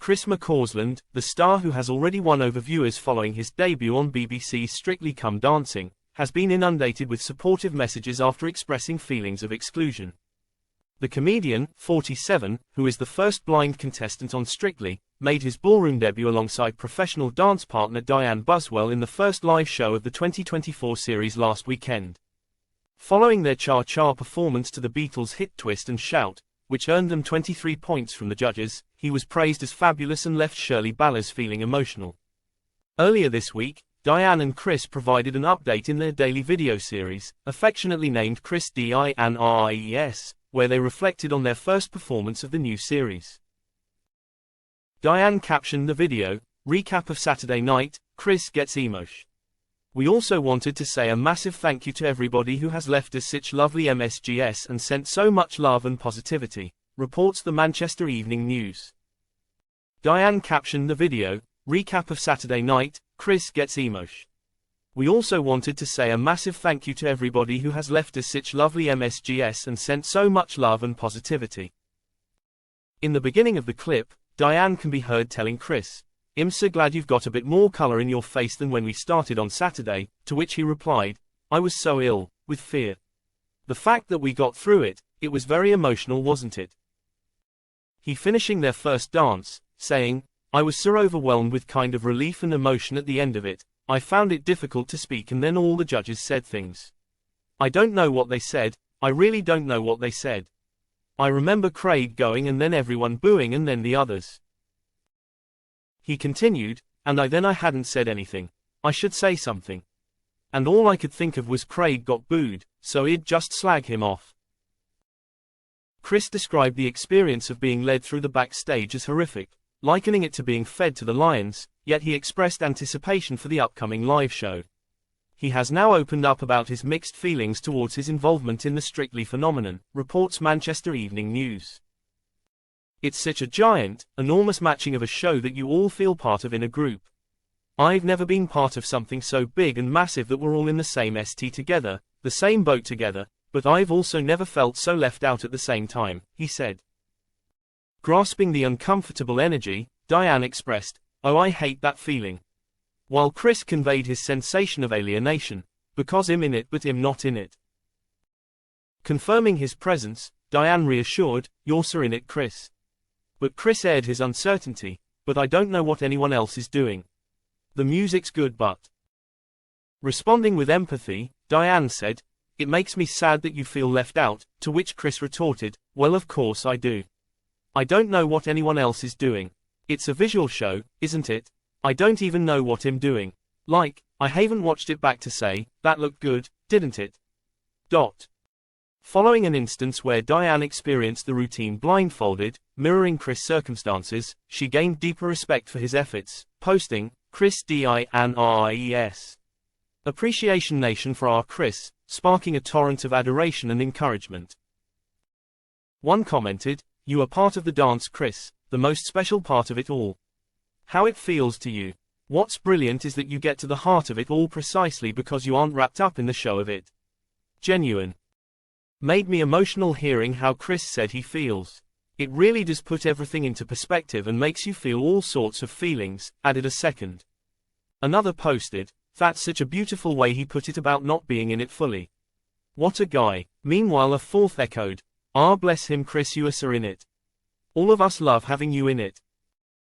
Chris McCausland, the star who has already won over viewers following his debut on BBC's Strictly Come Dancing, has been inundated with supportive messages after expressing feelings of exclusion. The comedian, 47, who is the first blind contestant on Strictly, made his ballroom debut alongside professional dance partner Diane Buswell in the first live show of the 2024 series last weekend. Following their cha-cha performance to the Beatles' hit Twist and Shout, which earned them 23 points from the judges, he was praised as fabulous and left Shirley Ballas feeling emotional. Earlier this week, Diane and Chris provided an update in their daily video series, affectionately named Chris DINRIES, where they reflected on their first performance of the new series. Diane captioned the video, "Recap of Saturday night, Chris gets emosh. We also wanted to say a massive thank you to everybody who has left us such lovely messages and sent so much love and positivity," reports the Manchester Evening News. Diane captioned the video, "Recap of Saturday night, Chris gets emosh. We also wanted to say a massive thank you to everybody who has left us such lovely messages and sent so much love and positivity." In the beginning of the clip, Diane can be heard telling Chris, "I'm so glad you've got a bit more color in your face than when we started on Saturday," to which he replied, "I was so ill, with fear. The fact that we got through it, it was very emotional, wasn't it?" He finishing their first dance, saying, "I was so overwhelmed with kind of relief and emotion at the end of it, I found it difficult to speak and then all the judges said things. I don't know what they said, I really don't know what they said. I remember Craig going and then everyone booing and then the others." He continued, "And I hadn't said anything. I should say something. And all I could think of was Craig got booed, so I'd just slag him off." Chris described the experience of being led through the backstage as horrific, likening it to being fed to the lions, yet he expressed anticipation for the upcoming live show. He has now opened up about his mixed feelings towards his involvement in the Strictly phenomenon, reports Manchester Evening News. "It's such a giant, enormous matching of a show that you all feel part of in a group. I've never been part of something so big and massive that we're all in the same ST together, the same boat together, but I've also never felt so left out at the same time," he said. Grasping the uncomfortable energy, Diane expressed, "Oh, I hate that feeling." While Chris conveyed his sensation of alienation, "Because I'm in it but I'm not in it." Confirming his presence, Diane reassured, "You're so in it, Chris." But Chris aired his uncertainty, "But I don't know what anyone else is doing. The music's good but..." Responding with empathy, Diane said, "It makes me sad that you feel left out," to which Chris retorted, "Well, of course I do. I don't know what anyone else is doing. It's a visual show, isn't it? I don't even know what I'm doing. Like, I haven't watched it back to say, that looked good, didn't it?" Following an instance where Diane experienced the routine blindfolded, mirroring Chris' circumstances, she gained deeper respect for his efforts, posting, "Chris DINRIES. Appreciation Nation for our Chris," sparking a torrent of adoration and encouragement. One commented, "You are part of the dance, Chris, the most special part of it all. How it feels to you. What's brilliant is that you get to the heart of it all precisely because you aren't wrapped up in the show of it. Genuine. Made me emotional hearing how Chris said he feels. It really does put everything into perspective and makes you feel all sorts of feelings," added a second. Another posted, "That's such a beautiful way he put it about not being in it fully. What a guy." Meanwhile a fourth echoed, "Ah, bless him, Chris, you are so in it. All of us love having you in it."